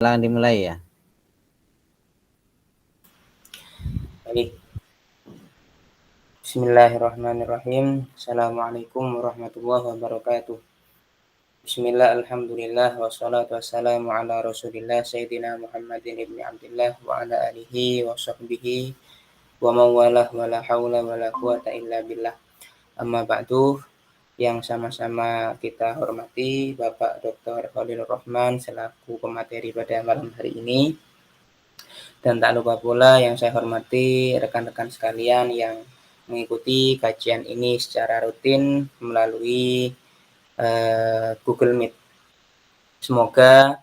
Silakan dimulai ya. Baik. Bismillahirrahmanirrahim. Assalamualaikum warahmatullahi wabarakatuh. Bismillah, alhamdulillah, wassalatu wassalamu ala rasulillah Sayyidina Muhammadin ibni Abdillah wa ala alihi wa sahbihi wa mawalah wa la hawla wa la quwata illa billah. Amma ba'du, yang sama-sama kita hormati Bapak Dr. Khalilur Rahman selaku pemateri pada malam hari ini. Dan tak lupa pula yang saya hormati rekan-rekan sekalian yang mengikuti kajian ini secara rutin melalui Google Meet. Semoga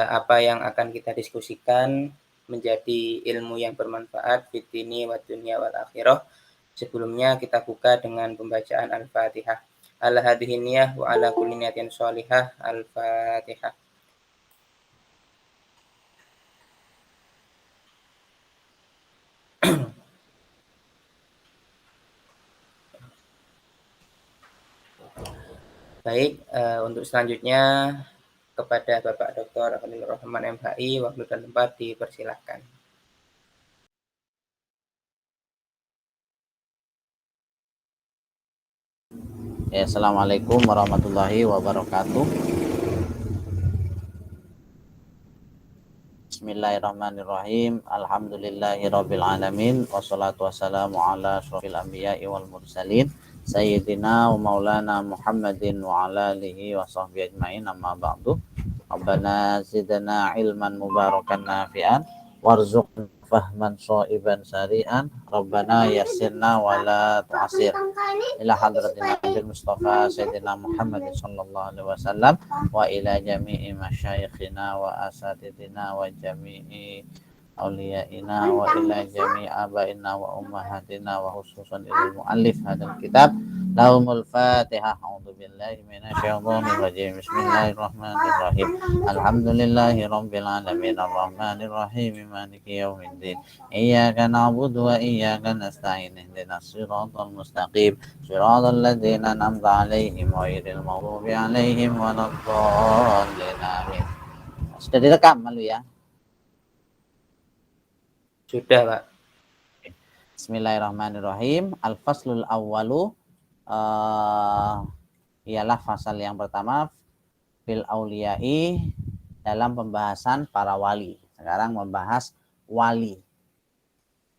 apa yang akan kita diskusikan menjadi ilmu yang bermanfaat fid dini wa dunya wal akhirah. Sebelumnya kita buka dengan pembacaan Al-Fatihah. Ala hadhihi niyah wa ala kulli niyatin sholihah. Al-Fatihah. Baik, untuk selanjutnya kepada Bapak Dr. Khalilur Rahman MHI, waktu dan tempat dipersilahkan. Ya, Assalamualaikum warahmatullahi wabarakatuh. Bismillahirrahmanirrahim. Alhamdulillahirabbil alamin wassalatu wassalamu ala asyrofil anbiya'i wal mursalin sayyidina wa maulana Muhammadin wa ala alihi wa sahbihi ajmain, amma ba'du. Rabbana zidna ilman mubarakan nafi'an warzuqna fahman shaiban sari'an. Rabbana yassirna wa la tu'asir. Ila hadratin Nabi Mustafa Sayyidina Muhammad sallallahu alaihi wasallam wa ila jami'i masyayikhina wa asatidina wa jami'i awliyaina wa ila jami'i abaina wa ummahatina wa khususan ilal muallif hadal kitab lahumul fatihah. A'udzu billahi minasyaitonir rajim. Bismillahirrahmanirrahim. Alhamdulillahi rabbil alamin arrahmanir rahim maliki yaumiddin. Iyyaka na'budu wa iyyaka nasta'in. Ihdinas siratal mustaqim. Shiratal ladzina an'amta 'alaihim ghairil maghdubi 'alaihim waladdallin. Amin. Sudah direkam malu ya? Sudah, Pak. Bismillahirrahmanirrahim. Al-faslul awwalu ialah fasal yang pertama fil auliyai, dalam pembahasan para wali. Sekarang membahas wali.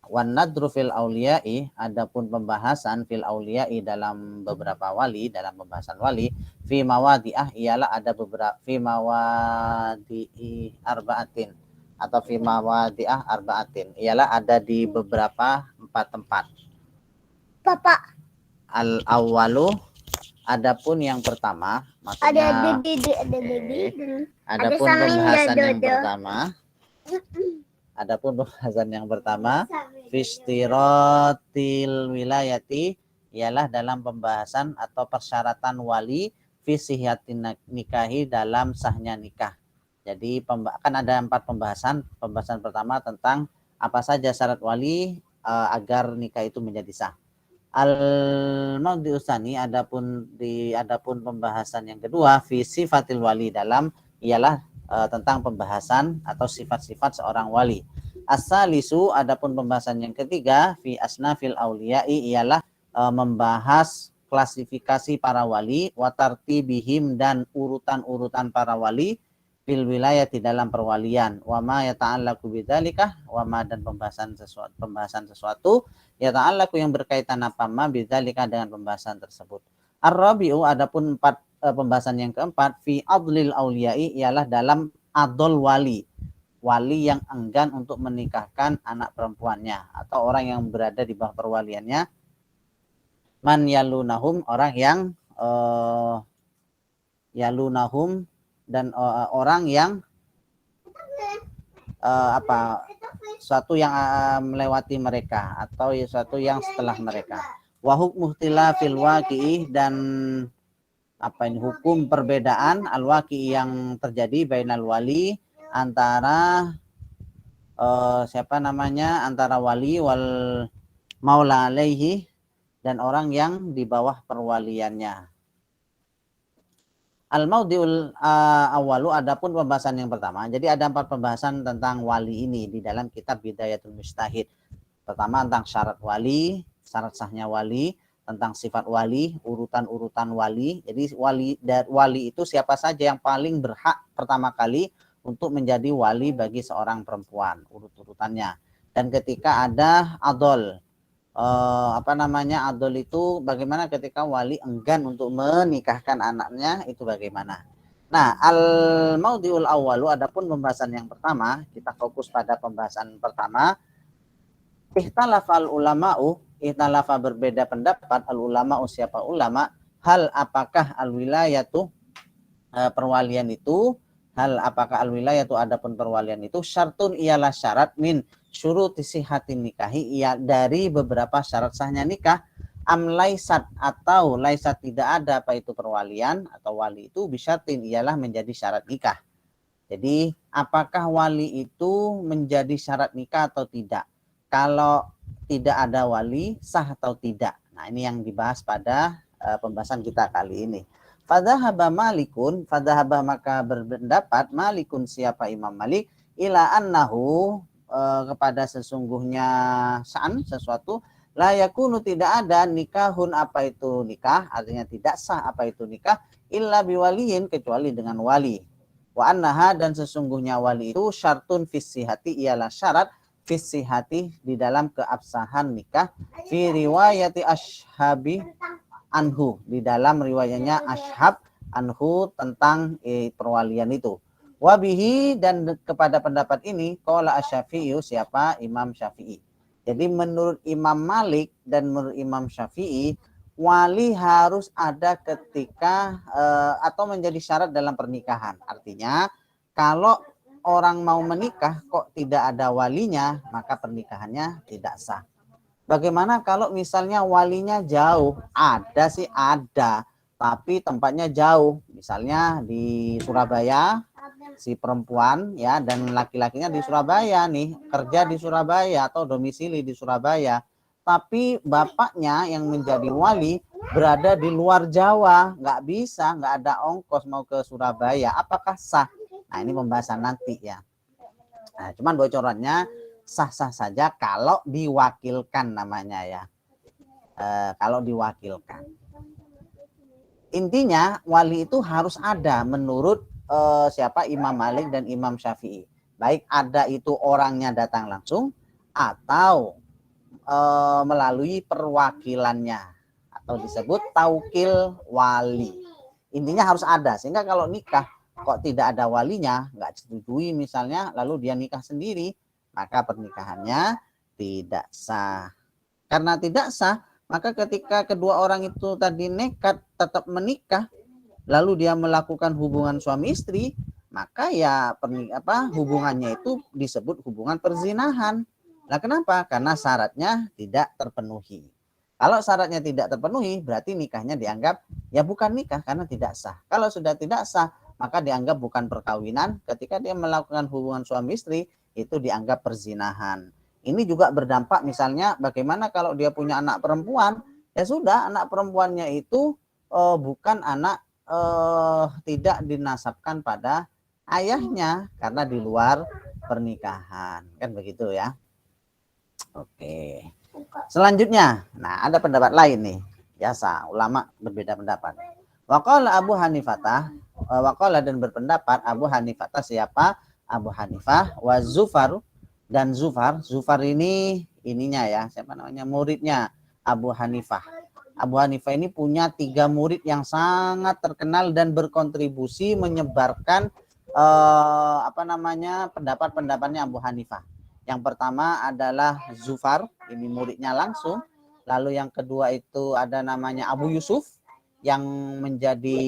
Wan nadru fil auliyai, adapun pembahasan fil auliyai dalam beberapa wali, dalam pembahasan wali, fi mawadi'ah ialah ada beberapa, fi mawadi'i arba'atin atau fi mawadi'ah arba'atin ialah ada di beberapa 4 tempat. Bapak. Al awwalu, adapun yang pertama, maksudnya adapun pembahasan yang pertama, adapun pembahasan yang pertama fistiratil wilayati ialah dalam pembahasan atau persyaratan wali fisihatin nikahi, dalam sahnya nikah. Jadi kan ada 4 pembahasan. Pembahasan pertama tentang apa saja syarat wali agar nikah itu menjadi sah. Al-Mawdi Usani, adapun pembahasan yang kedua fi sifatil wali, dalam ialah tentang pembahasan atau sifat-sifat seorang wali. As-salisu, adapun pembahasan yang ketiga fi asnafil auliyai ialah membahas klasifikasi para wali, wa tartibihim, dan urutan-urutan para wali fil wilayati, dalam perwalian, wa ma yata'allaqu bidzalika, wa ma, dan pembahasan sesuatu yata'allaqu yang berkaitan apa ma bidzalika, dengan pembahasan tersebut. Ar-rabi'u, adapun pembahasan yang keempat fi adlil auliyai ialah dalam adol wali yang enggan untuk menikahkan anak perempuannya atau orang yang berada di bawah perwaliannya. Man yalunahum, orang yang yalunahum, dan orang yang suatu yang melewati mereka atau suatu yang setelah mereka. Wa hukmu ikhtilafil waqi'i, dan hukum perbedaan al-waqi'i yang terjadi bainal wali, antara antara wali wal maula alaihi, dan orang yang di bawah perwaliannya. Al-maudhi'ul awwalu, adapun pembahasan yang pertama. Jadi ada 4 pembahasan tentang wali ini di dalam kitab Bidayatul Mujtahid. Pertama tentang syarat wali, syarat sahnya wali, tentang sifat wali, urutan-urutan wali. Jadi wali itu siapa saja yang paling berhak pertama kali untuk menjadi wali bagi seorang perempuan, urut-urutannya. Dan ketika ada adol, adol itu bagaimana ketika wali enggan untuk menikahkan anaknya, itu bagaimana. Nah, al-maudhi'ul awwalu, adapun pembahasan yang pertama, kita fokus pada pembahasan pertama. Ihtalafal ulama'u, ihtalafa berbeda pendapat, al ulama'u siapa ulama, hal apakah al wilayatu perwalian itu, hal apakah al wilayatu adapun perwalian itu, syartun ialah syarat min syuruti sihatin nikahi, ia dari beberapa syarat sahnya nikah, am laisat atau laisat tidak ada apa itu perwalian atau wali itu, bisyartin ialah menjadi syarat nikah. Jadi apakah wali itu menjadi syarat nikah atau tidak? Kalau tidak ada wali, sah atau tidak? Nah, ini yang dibahas pada pembahasan kita kali ini. Fadhahaba Malikun, fadhahaba maka berpendapat Malikun siapa Imam Malik, ila annahu kepada sesungguhnya sesuatu, la yakunu tidak ada nikahun apa itu nikah, artinya tidak sah apa itu nikah, illa biwaliyin kecuali dengan wali. Wa annaha dan sesungguhnya wali itu syartun fissihati ialah syarat fissihati di dalam keabsahan nikah, fi riwayati ashabi anhu di dalam riwayatnya ashab anhu tentang perwalian itu. Wabihi dan kepada pendapat ini qala asy-Syafi'i siapa Imam Syafi'i. Jadi menurut Imam Malik dan menurut Imam Syafi'i, wali harus ada ketika atau menjadi syarat dalam pernikahan. Artinya kalau orang mau menikah kok tidak ada walinya, maka pernikahannya tidak sah. Bagaimana kalau misalnya walinya jauh? Ada sih ada, tapi tempatnya jauh. Misalnya di Surabaya, si perempuan ya dan laki-lakinya di Surabaya nih, kerja di Surabaya atau domisili di Surabaya. Tapi bapaknya yang menjadi wali berada di luar Jawa, nggak bisa, nggak ada ongkos mau ke Surabaya. Apakah sah? Nah, ini pembahasan nanti ya. Nah, cuman bocorannya sah-sah saja kalau diwakilkan namanya ya. Kalau diwakilkan. Intinya wali itu harus ada menurut siapa Imam Malik dan Imam Syafi'i. Baik ada itu orangnya datang langsung atau melalui perwakilannya atau disebut taukil wali. Intinya harus ada sehingga kalau nikah kok tidak ada walinya, nggak disetujui misalnya, lalu dia nikah sendiri, maka pernikahannya tidak sah. Karena tidak sah, maka ketika kedua orang itu tadi nekat tetap menikah, lalu dia melakukan hubungan suami istri, maka ya hubungannya itu disebut hubungan perzinahan. Nah, kenapa? Karena syaratnya tidak terpenuhi. Kalau syaratnya tidak terpenuhi, berarti nikahnya dianggap ya bukan nikah karena tidak sah. Kalau sudah tidak sah, maka dianggap bukan perkawinan. Ketika dia melakukan hubungan suami istri, itu dianggap perzinahan. Ini juga berdampak misalnya bagaimana kalau dia punya anak perempuan, ya sudah anak perempuannya itu bukan anak tidak dinasabkan pada ayahnya karena di luar pernikahan. Kan begitu ya. Oke. Selanjutnya, nah ada pendapat lain nih. Biasa, ulama berbeda pendapat. Waqala Abu Hanifah, waqala dan berpendapat Abu Hanifah siapa? Abu Hanifah wa Zufar dan Zufar. Zufar ini ininya ya, siapa namanya? Muridnya Abu Hanifah. Abu Hanifah ini punya 3 murid yang sangat terkenal dan berkontribusi menyebarkan pendapat-pendapatnya Abu Hanifah. Yang pertama adalah Zufar, ini muridnya langsung. Lalu yang kedua itu ada namanya Abu Yusuf yang menjadi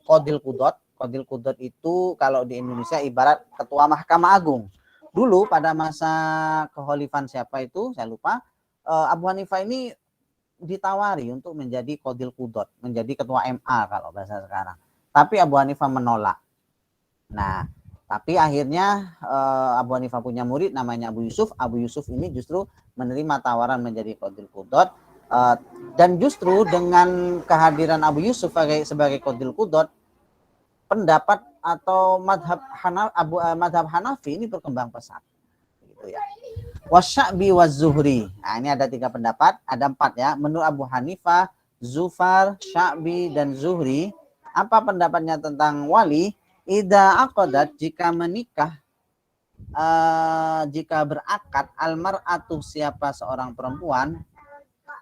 Qadil Qudot. Qadil Qudot itu kalau di Indonesia ibarat ketua Mahkamah Agung. Dulu pada masa kekhalifan siapa itu saya lupa, Abu Hanifah ini ditawari untuk menjadi Qadil Qudot, menjadi ketua MA kalau bahasa sekarang. Tapi Abu Hanifah menolak. Nah, tapi akhirnya Abu Hanifah punya murid namanya Abu Yusuf. Abu Yusuf ini justru menerima tawaran menjadi Qadil Qudot. Dan justru dengan kehadiran Abu Yusuf sebagai Qadil Qudot, pendapat atau madhab Hanafi ini berkembang pesat. Gitu ya. Wasya'bi wazuhri. Nah, ini ada 3 pendapat, ada 4 ya. Menurut Abu Hanifah, Zufar, Sya'bi, dan Zuhri, apa pendapatnya tentang wali? Idza aqadat, jika menikah, jika berakad, almar'atu, siapa seorang perempuan,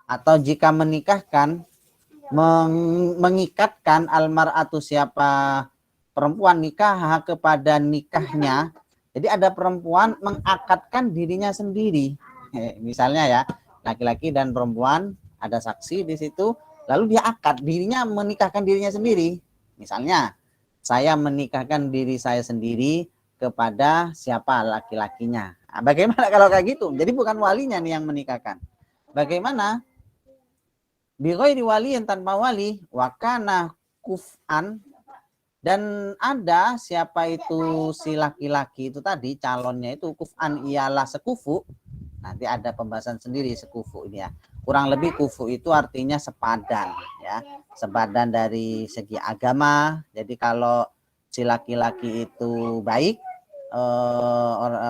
atau jika menikahkan, mengikatkan almar'atu, siapa perempuan, nikah kepada nikahnya. Jadi ada perempuan mengakadkan dirinya sendiri. Misalnya ya, laki-laki dan perempuan ada saksi di situ, lalu dia akad dirinya, menikahkan dirinya sendiri. Misalnya, saya menikahkan diri saya sendiri kepada siapa laki-lakinya. Nah, bagaimana kalau kayak gitu? Jadi bukan walinya nih yang menikahkan. Bagaimana? Bighairi waliyin, tanpa wali, wakana kuf'an, dan ada siapa itu si laki-laki itu tadi, calonnya itu kuf'an, ialah sekufu. Nanti ada pembahasan sendiri sekufu ini ya. Kurang lebih kufu itu artinya sepadan ya, sepadan dari segi agama. Jadi kalau si laki-laki itu baik,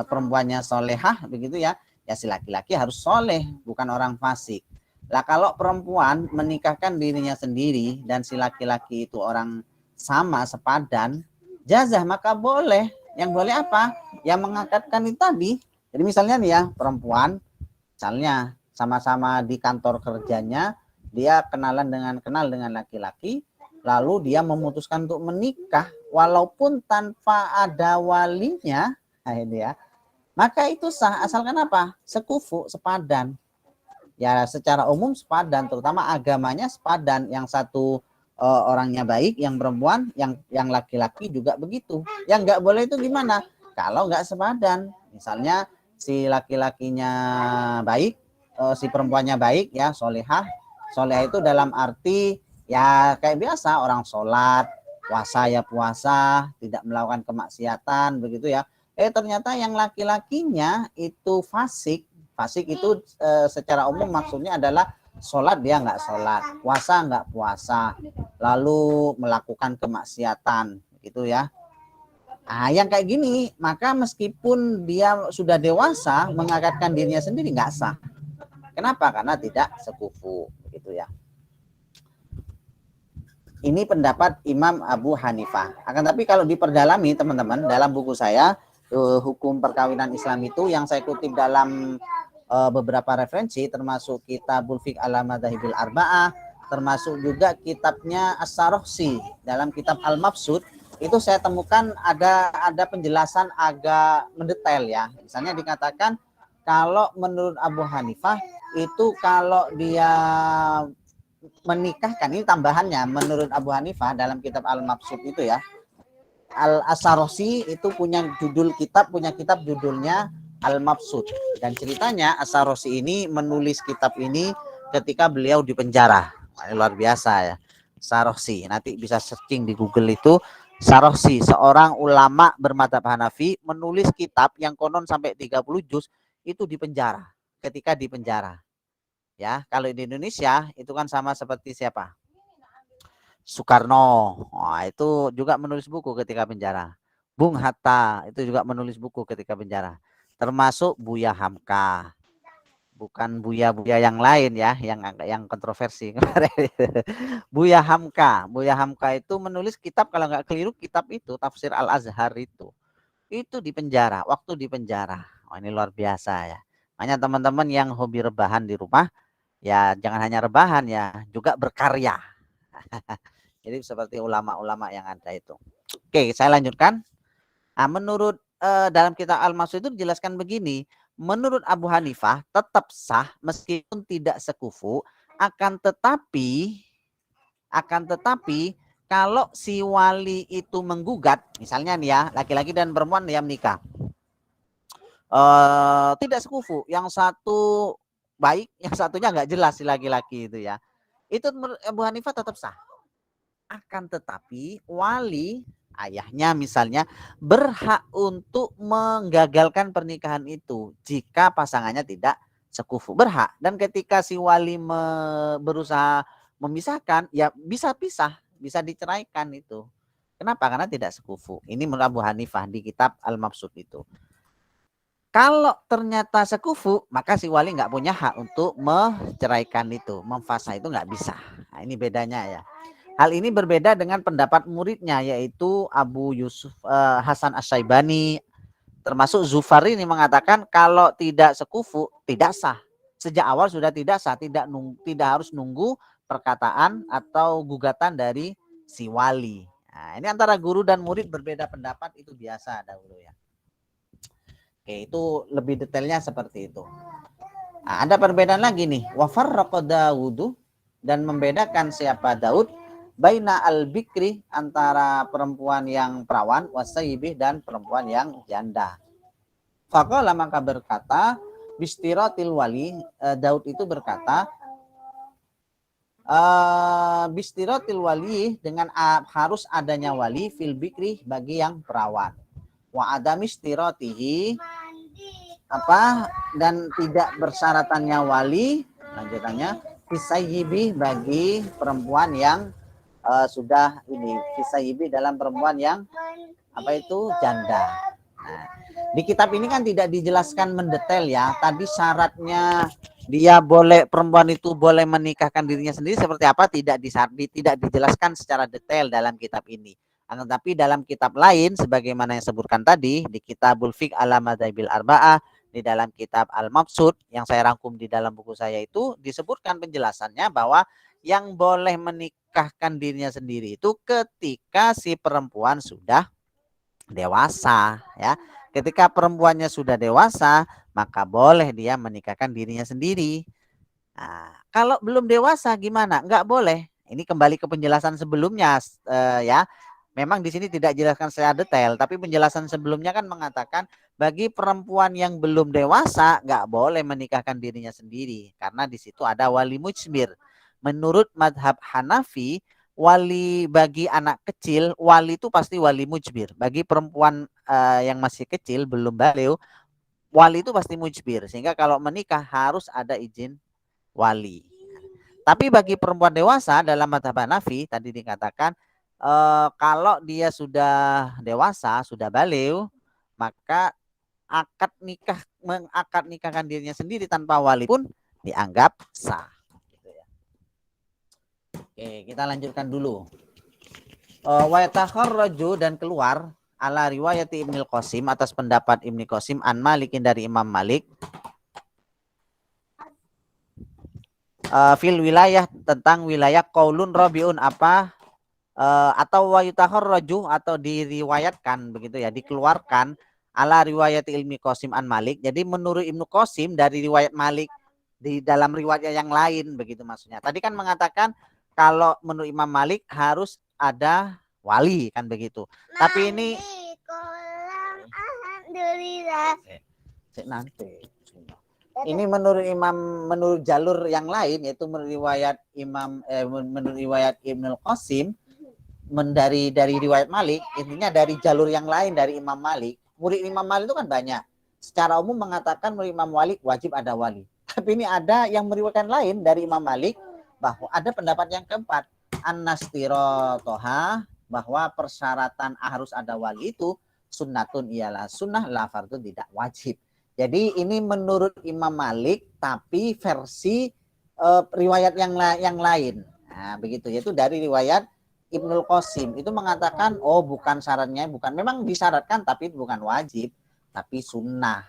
perempuannya solehah begitu ya, ya si laki-laki harus soleh, bukan orang fasik. Lah kalau perempuan menikahkan dirinya sendiri dan si laki-laki itu orang sama, sepadan, jazah, maka boleh. Yang boleh apa? Yang mengakadkan itu tadi. Jadi misalnya nih ya, perempuan misalnya sama-sama di kantor kerjanya, dia kenal dengan laki-laki, lalu dia memutuskan untuk menikah walaupun tanpa ada walinya. Nah ini ya, maka itu sah, asalkan apa? Sekufu, sepadan. Ya secara umum sepadan, terutama agamanya sepadan. Yang satu orangnya baik, yang perempuan, yang laki-laki juga begitu. Yang nggak boleh itu gimana? Kalau nggak sepadan, misalnya si laki-lakinya baik, si perempuannya baik ya, solehah. Solehah itu dalam arti ya kayak biasa, orang sholat, puasa ya puasa, tidak melakukan kemaksiatan begitu ya. Ternyata yang laki-lakinya itu fasik. Fasik itu secara umum maksudnya adalah sholat dia nggak sholat, puasa nggak puasa, lalu melakukan kemaksiatan gitu ya. Nah, yang kayak gini, maka meskipun dia sudah dewasa, mengakadkan dirinya sendiri nggak sah. Kenapa? Karena tidak sekufu gitu ya. Ini pendapat Imam Abu Hanifah. Akan tapi kalau diperdalami teman-teman, dalam buku saya hukum perkawinan Islam itu, yang saya kutip dalam beberapa referensi, termasuk Kitabul Fiqh ala Madhahibil Arba'ah, termasuk juga kitabnya As-Sarokhsi dalam kitab Al-Mabsud, itu saya temukan ada penjelasan agak mendetail ya. Misalnya dikatakan kalau menurut Abu Hanifah itu kalau dia menikahkan, ini tambahannya menurut Abu Hanifah dalam kitab Al-Mabsud itu ya, Al-Asarosi itu punya kitab judulnya Al-Mabsud, dan ceritanya Asarosi ini menulis kitab ini ketika beliau di penjara. Luar biasa ya, Sarosi. Nanti bisa searching di Google itu, Sarosi, seorang ulama bermadzhab Hanafi, menulis kitab yang konon sampai 30 juz itu di penjara. Ketika di penjara. Ya, kalau di Indonesia itu kan sama seperti siapa? Soekarno. Wah, itu juga menulis buku ketika penjara. Bung Hatta itu juga menulis buku ketika penjara. Termasuk Buya Hamka. Bukan Buya yang lain ya, yang kontroversi. Buya Hamka. Buya Hamka itu menulis kitab, kalau nggak keliru kitab itu Tafsir Al-Azhar itu. Itu di penjara, waktu di penjara. Oh, ini luar biasa ya. Makanya teman-teman yang hobi rebahan di rumah, ya jangan hanya rebahan ya, juga berkarya. Jadi seperti ulama-ulama yang ada itu. Oke, saya lanjutkan. Nah, menurut dalam kitab Al-Mabsud itu dijelaskan begini. Menurut Abu Hanifah tetap sah meskipun tidak sekufu, akan tetapi kalau si wali itu menggugat, misalnya nih ya, laki-laki dan perempuan yang menikah, tidak sekufu, yang satu baik, yang satunya nggak jelas si laki-laki itu ya, itu menurut Abu Hanifah tetap sah. Akan tetapi wali, ayahnya misalnya, berhak untuk menggagalkan pernikahan itu jika pasangannya tidak sekufu, berhak. Dan ketika si wali berusaha memisahkan, ya bisa pisah, bisa diceraikan itu. Kenapa? Karena tidak sekufu. Ini menurut Abu Hanifah di kitab Al-Mabsut itu. Kalau ternyata sekufu, maka si wali nggak punya hak untuk menceraikan itu, memfasah itu nggak bisa. Nah, ini bedanya ya. Hal ini berbeda dengan pendapat muridnya, yaitu Abu Yusuf Hasan Asy-Syaibani, termasuk Zufari ini mengatakan kalau tidak sekufu tidak sah. Sejak awal sudah tidak sah, tidak harus nunggu perkataan atau gugatan dari si wali. Nah, ini antara guru dan murid berbeda pendapat itu biasa dahulu ya. Oke, itu lebih detailnya seperti itu. Nah, ada perbedaan lagi nih. Wa farraqa Daudu, dan membedakan siapa Daud baina al-bikri, antara perempuan yang perawan, wasayyibih, dan perempuan yang janda. Faqala, maka berkata, bistiratil wali, Daud itu berkata, bistiratil wali, dengan harus adanya wali, fil bikri, bagi yang perawan. Wa adamistiratihi, dan tidak bersyaраtannya wali, lanjutannya, fisayyibi, bagi perempuan yang sudah ini, fisayyibi dalam perempuan yang janda. Nah, di kitab ini kan tidak dijelaskan mendetail ya. Tadi syaratnya dia perempuan itu boleh menikahkan dirinya sendiri seperti apa tidak dijelaskan secara detail dalam kitab ini. Tetapi dalam kitab lain sebagaimana yang sebutkan tadi di Kitabul Fiqh ala Madzhabil Arba'ah, di dalam kitab Al-Mabsut yang saya rangkum di dalam buku saya itu disebutkan penjelasannya bahwa yang boleh menikahkan dirinya sendiri itu ketika si perempuan sudah dewasa ya. Ketika perempuannya sudah dewasa, maka boleh dia menikahkan dirinya sendiri. Nah, kalau belum dewasa gimana? Enggak boleh. Ini kembali ke penjelasan sebelumnya ya. Memang di sini tidak jelaskan secara detail, tapi penjelasan sebelumnya kan mengatakan bagi perempuan yang belum dewasa nggak boleh menikahkan dirinya sendiri karena di situ ada wali mujbir. Menurut madhab Hanafi, wali bagi anak kecil, wali itu pasti wali mujbir. Bagi perempuan yang masih kecil belum balik, wali itu pasti mujbir. Sehingga kalau menikah harus ada izin wali. Tapi bagi perempuan dewasa dalam madhab Hanafi tadi dikatakan kalau dia sudah dewasa, sudah balik, maka mengakad nikahkan dirinya sendiri tanpa wali pun dianggap sah. Oke, kita lanjutkan dulu. Wa yatakharraju, dan keluar ala riwayat Ibnu Qasim, atas pendapat Ibnu Qasim, an Malikin, dari Imam Malik, fil wilayah, tentang wilayah, qaulun rabiun, atau wa yutakharraju, atau diriwayatkan begitu ya, dikeluarkan ala riwayat Ibnu Qasim an Malik. Jadi menurut Ibnu Qasim dari riwayat Malik di dalam riwayat yang lain begitu maksudnya. Tadi kan mengatakan kalau menurut Imam Malik harus ada wali kan begitu. Tapi ini nanti ini menurut jalur yang lain, yaitu menurut riwayat menurut riwayat Ibnu Qasim dari riwayat Malik, intinya dari jalur yang lain dari Imam Malik. Murid Imam Malik itu kan banyak. Secara umum mengatakan murid Imam Malik wajib ada wali. Tapi ini ada yang meriwayatkan lain dari Imam Malik bahwa ada pendapat yang keempat, an-nastiratoha, bahwa persyaratan harus ada wali itu sunnatun, ialah sunnah, la fardun, tidak wajib. Jadi ini menurut Imam Malik tapi versi riwayat yang lain. Nah, begitu, yaitu dari riwayat Ibnu Qasim itu mengatakan bukan syaratnya, bukan, memang disyaratkan tapi bukan wajib, tapi sunnah.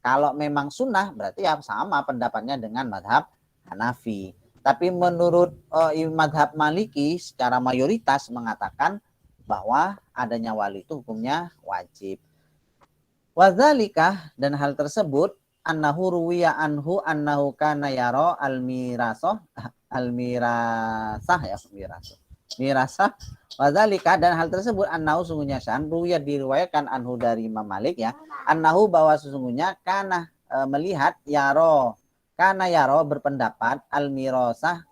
Kalau memang sunnah berarti ya sama pendapatnya dengan madhab Hanafi. Tapi menurut madhab Maliki secara mayoritas mengatakan bahwa adanya wali itu hukumnya wajib. Wadzalika, dan hal tersebut, annahu ruwiya anhu annahu kana yara al-mirasah wadzalika, dan hal tersebut, annahu, sungguhnya syan, ruwiya, diriwayatkan, anhu, dari Imam Malik ya, annahu, bahwa sesungguhnya kana melihat, kana yaro berpendapat, al-mirasah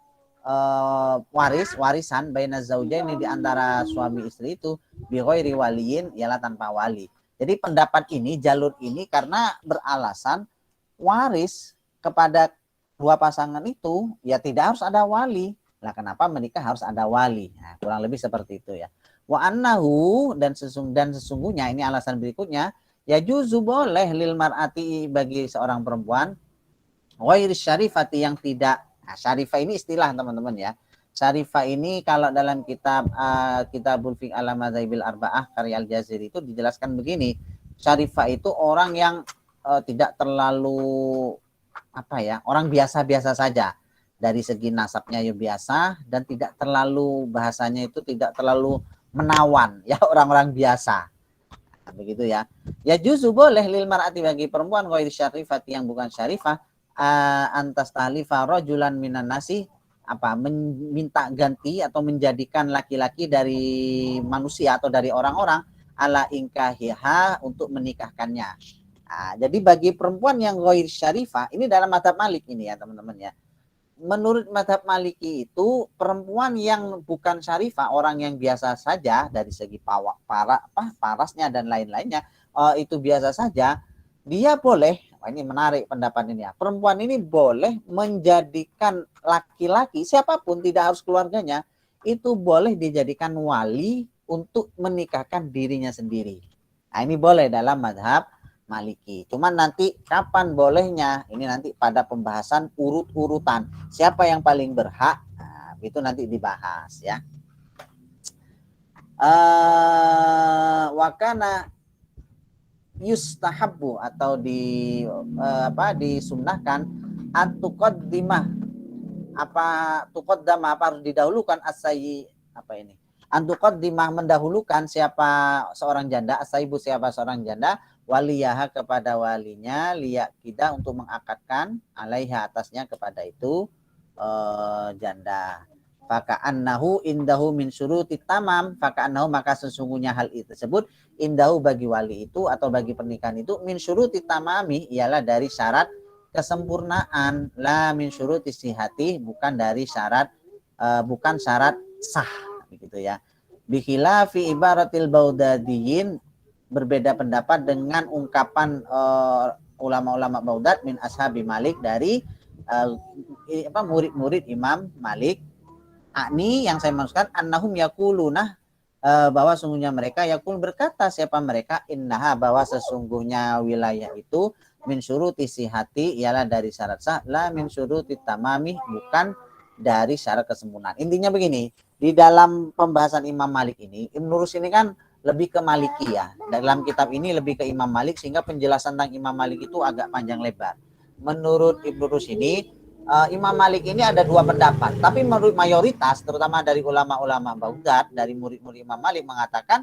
warisan baina zaujaini, di antara suami istri itu, bi ghairi waliyin, ialah tanpa wali. Jadi pendapat ini, jalur ini, karena beralasan waris kepada dua pasangan itu ya tidak harus ada wali. Nah, kenapa menikah harus ada wali? Nah, kurang lebih seperti itu ya. Wa annahu dan sesungguhnya ini alasan berikutnya, yajuzu boleh lil mar'ati bagi seorang perempuan ghairi syarifati yang tidak. Nah, syarifah ini istilah teman-teman ya. Syarifah ini kalau dalam Kitabul Fiqh ala Madzhabil Arba'ah karya Al-Jazari itu dijelaskan begini. Syarifah itu orang yang tidak terlalu orang biasa-biasa saja. Dari segi nasabnya ya biasa dan tidak terlalu bahasanya itu tidak terlalu menawan ya orang-orang biasa. Nah, begitu ya. Ya juzu boleh lil mar'ati bagi perempuan ghairi syarifati yang bukan syarifah antas tahlifa rajulan minan nasi meminta ganti atau menjadikan laki-laki dari manusia atau dari orang-orang ala ingkahiha untuk menikahkannya. Nah, jadi bagi perempuan yang ghair syarifah ini dalam mazhab Malik ini ya teman-teman ya. Menurut mazhab Maliki itu perempuan yang bukan syarifah, orang yang biasa saja dari segi parasnya dan lain-lainnya itu biasa saja, dia boleh, ini menarik pendapat ini ya, perempuan ini boleh menjadikan laki-laki siapapun tidak harus keluarganya itu boleh dijadikan wali untuk menikahkan dirinya sendiri. Nah, ini boleh dalam mazhab Maliki. Cuman nanti kapan bolehnya ini nanti pada pembahasan urut-urutan. Siapa yang paling berhak? Nah, itu nanti dibahas ya. Wakana yustahabbu atau disunnahkan antuqaddimah harus didahulukan antuqaddimah mendahulukan siapa seorang janda, asaibu siapa seorang janda, waliyaha kepada walinya, liyak kita untuk mengakadkan alaiha atasnya kepada itu janda. Faka'annahu indahu min syuruti tamam, faka'annahu maka sesungguhnya hal itu tersebut indahu bagi wali itu atau bagi pernikahan itu min syuruti tamami ialah dari syarat kesempurnaan, la min syuruti sihati bukan dari syarat bukan syarat sah begitu ya. Bikhilafi ibaratil baudadiyin berbeda pendapat dengan ungkapan ulama-ulama Baudat min ashabi Malik dari murid-murid Imam Malik. Akni yang saya maksudkan annahum yakuluna bahwa sungguhnya mereka yakul berkata siapa mereka innaha bahwa sesungguhnya wilayah itu min syuruti sihati ialah dari syarat sah la min syuruti tamami bukan dari syarat kesempurnaan. Intinya begini, di dalam pembahasan Imam Malik ini Ibnu Rus ini kan lebih ke Maliki ya. Dalam kitab ini lebih ke Imam Malik sehingga penjelasan tentang Imam Malik itu agak panjang lebar. Menurut Ibnu Rus ini Imam Malik ini ada dua pendapat, tapi menurut mayoritas terutama dari ulama-ulama Baghdad dari murid-murid Imam Malik mengatakan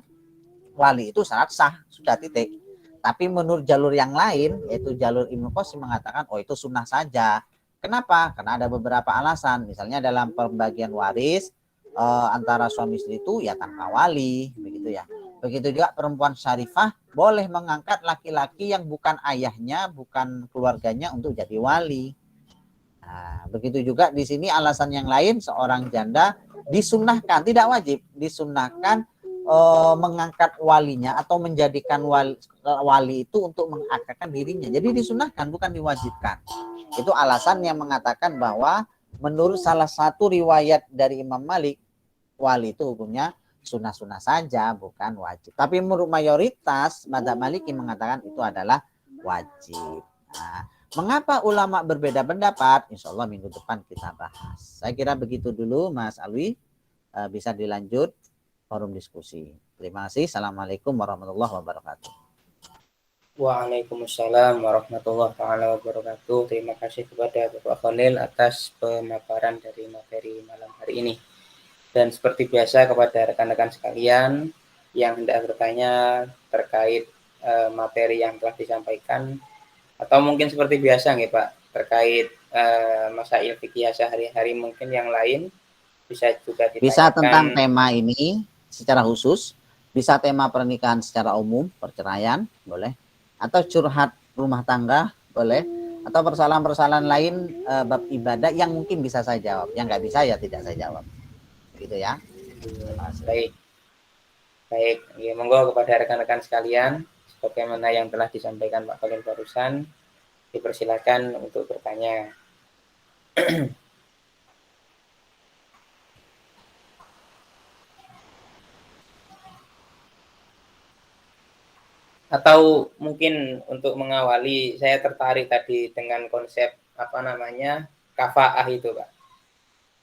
wali itu syarat sah sudah titik. Tapi menurut jalur yang lain yaitu jalur Ibnu Qasim mengatakan oh itu sunnah saja. Kenapa? Karena ada beberapa alasan. Misalnya dalam pembagian waris antara suami istri itu ya tanpa wali begitu ya. Begitu juga perempuan syarifah boleh mengangkat laki-laki yang bukan ayahnya, bukan keluarganya untuk jadi wali. Nah, begitu juga di sini alasan yang lain seorang janda disunnahkan, tidak wajib, disunnahkan mengangkat walinya atau menjadikan wali itu untuk mengakadkan dirinya. Jadi disunnahkan bukan diwajibkan. Itu alasan yang mengatakan bahwa menurut salah satu riwayat dari Imam Malik wali itu hukumnya sunnah-sunnah saja bukan wajib. Tapi menurut mayoritas mazhab Maliki mengatakan itu adalah wajib. Nah, mengapa ulama berbeda pendapat? Insya Allah minggu depan kita bahas. Saya kira begitu dulu Mas Alwi. Bisa dilanjut forum diskusi. Terima kasih. Assalamualaikum warahmatullahi wabarakatuh. Waalaikumsalam warahmatullahi wabarakatuh. Terima kasih kepada Bapak Khalil atas pemaparan dari materi malam hari ini. Dan seperti biasa kepada rekan-rekan sekalian yang hendak bertanya terkait materi yang telah disampaikan, atau mungkin seperti biasa nih Pak, terkait masail fikih sehari-hari mungkin yang lain bisa juga ditanyakan. Bisa tentang tema ini secara khusus, bisa tema pernikahan secara umum, perceraian, boleh. Atau curhat rumah tangga, boleh. Atau persoalan-persoalan lain bab ibadah yang mungkin bisa saya jawab. Yang nggak bisa ya tidak saya jawab. Gitu ya. Baik. Ya, monggo kepada rekan-rekan sekalian, sebagaimana yang telah disampaikan Pak Khalil barusan, dipersilakan untuk bertanya. Atau mungkin untuk mengawali, saya tertarik tadi dengan konsep apa namanya kafaah itu, Pak.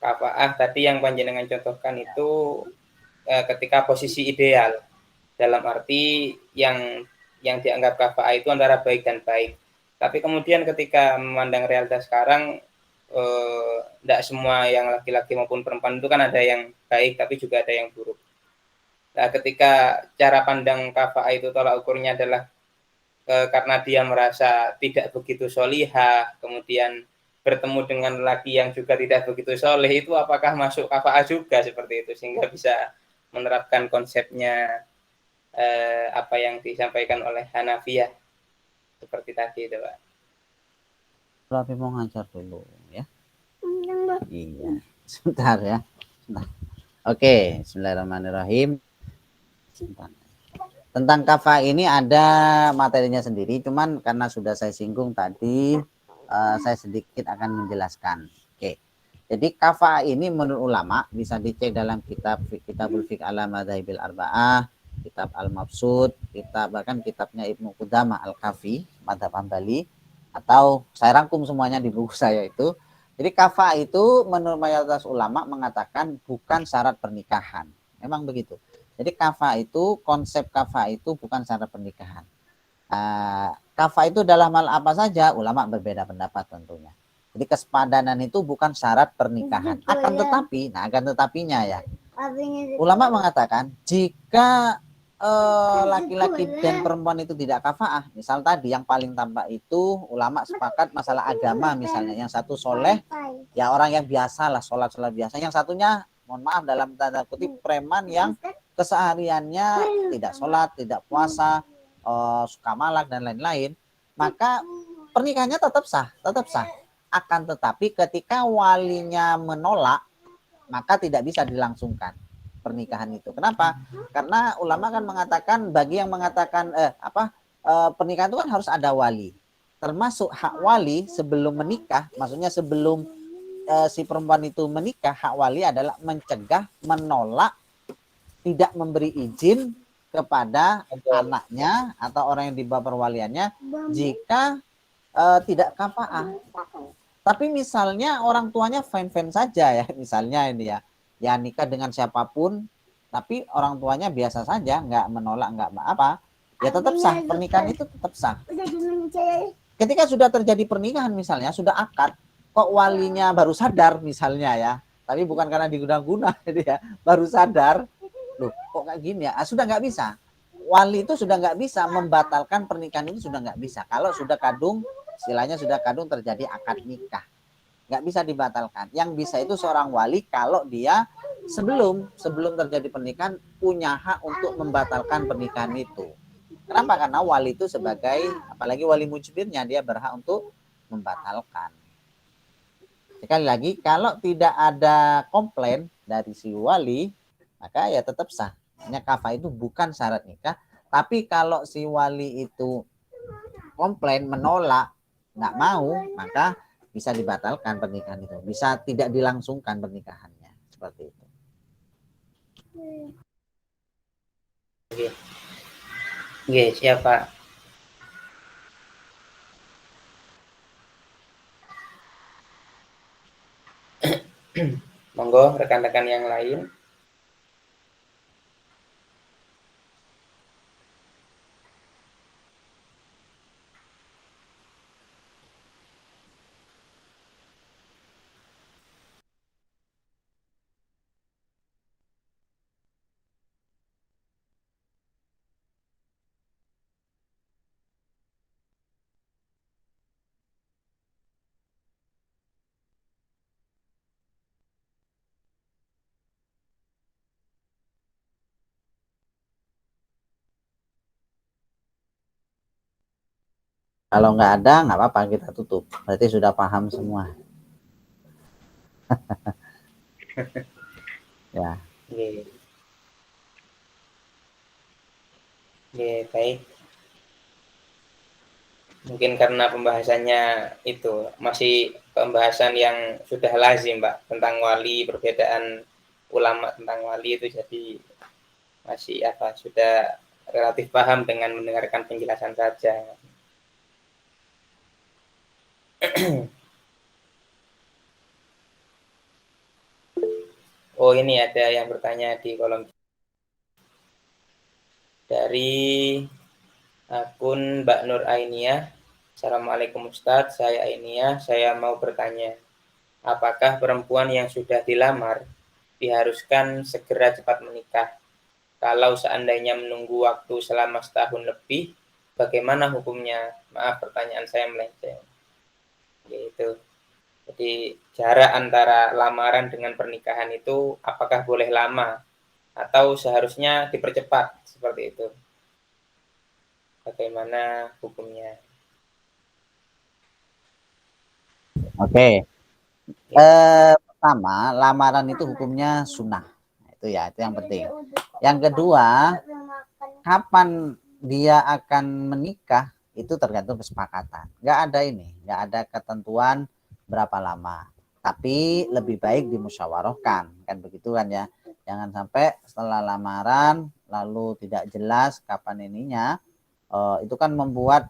Kafaah tadi yang panjenengan contohkan itu ketika posisi ideal, dalam arti yang dianggap kafaah itu antara baik dan baik. Tapi kemudian ketika memandang realitas sekarang, tidak semua yang laki-laki maupun perempuan itu kan ada yang baik, tapi juga ada yang buruk. Nah, ketika cara pandang kafaah itu tolak ukurnya adalah karena dia merasa tidak begitu solihah, kemudian bertemu dengan laki yang juga tidak begitu soleh, itu apakah masuk kafaah juga seperti itu, sehingga bisa menerapkan konsepnya apa yang disampaikan oleh Hanafiyah seperti tadi itu, Pak. Tapi mau ngajar dulu ya. Iya, sebentar ya. Sebentar. Oke, bismillahirrahmanirrahim. Sebentar. Tentang kafa ini ada materinya sendiri, cuman karena sudah saya singgung tadi, saya sedikit akan menjelaskan. Oke. Jadi kafa ini menurut ulama bisa dicek dalam Kitabul Fiqh ala Madzahibil Arba'ah, kitab Al-Mabsud, bahkan kitabnya Ibnu Qudamah Al-Kafi, Madzhab Hambali, atau saya rangkum semuanya di buku saya itu. Jadi kafa itu menurut mayoritas ulama mengatakan bukan syarat pernikahan. Memang begitu. Jadi konsep kafa itu bukan syarat pernikahan. Kafa itu dalam hal apa saja ulama berbeda pendapat tentunya. Jadi kesepadanan itu bukan syarat pernikahan. Akan tetapinya ya. Ulama mengatakan jika laki-laki dan perempuan itu tidak kafaah, misal tadi yang paling tampak itu ulama sepakat masalah agama, misalnya yang satu soleh, ya orang yang biasa lah, sholat biasa, yang satunya mohon maaf dalam tanda kutip preman yang kesehariannya tidak sholat, tidak puasa, suka malak dan lain-lain, maka pernikahannya tetap sah. Akan tetapi ketika walinya menolak, maka tidak bisa dilangsungkan pernikahan itu. Kenapa? Karena ulama kan mengatakan, bagi yang mengatakan pernikahan itu kan harus ada wali. Termasuk hak wali sebelum menikah, maksudnya sebelum si perempuan itu menikah, hak wali adalah mencegah, menolak, tidak memberi izin kepada anaknya atau orang yang di bawah perwaliannya jika tidak kafaah. Tapi misalnya orang tuanya fine-fine saja ya, misalnya ini ya nikah dengan siapapun, tapi orang tuanya biasa saja, nggak menolak, nggak apa, ya tetap sah, pernikahan itu tetap sah. Ketika sudah terjadi pernikahan misalnya, sudah akad, kok walinya baru sadar misalnya ya, tapi bukan karena diguna-guna, jadi ya baru sadar, loh kok kayak gini ya, sudah nggak bisa. Wali itu sudah nggak bisa membatalkan pernikahan itu, sudah nggak bisa. Kalau sudah kadung, istilahnya sudah kadung terjadi akad nikah, nggak bisa dibatalkan. Yang bisa itu seorang wali kalau dia sebelum terjadi pernikahan punya hak untuk membatalkan pernikahan itu. Kenapa? Karena wali itu sebagai, apalagi wali mujbirnya, dia berhak untuk membatalkan. Sekali lagi, kalau tidak ada komplain dari si wali, maka ya tetap sah. Hanya kafah itu bukan syarat nikah. Tapi kalau si wali itu komplain, menolak, nggak mau, maka bisa dibatalkan pernikahan itu, bisa tidak dilangsungkan pernikahannya, seperti itu. Oke, siapa? Monggo rekan-rekan yang lain. Kalau nggak ada, nggak apa-apa, kita tutup. Berarti sudah paham semua. Ya. Oke. Oke, baik. Mungkin karena pembahasannya itu masih pembahasan yang sudah lazim, Pak, tentang wali, perbedaan ulama tentang wali itu, jadi masih sudah relatif paham dengan mendengarkan penjelasan saja. Oh, ini ada yang bertanya di kolom dari akun Mbak Nur Ainiyah. Assalamualaikum Ustadz, saya Ainiyah. Saya mau bertanya, apakah perempuan yang sudah dilamar diharuskan segera cepat menikah? Kalau seandainya menunggu waktu selama setahun lebih, bagaimana hukumnya? Maaf, pertanyaan saya melenceng. Gitu. Jadi jarak antara lamaran dengan pernikahan itu apakah boleh lama atau seharusnya dipercepat seperti itu? Bagaimana hukumnya? Oke. Ya. Pertama, lamaran itu hukumnya sunnah. Itu ya, itu yang penting. Yang kedua, kapan dia akan menikah itu tergantung kesepakatan. Nggak ada ini, nggak ada ketentuan berapa lama. Tapi lebih baik dimusyawarahkan, kan begitu kan ya. Jangan sampai setelah lamaran lalu tidak jelas kapan ininya, itu kan membuat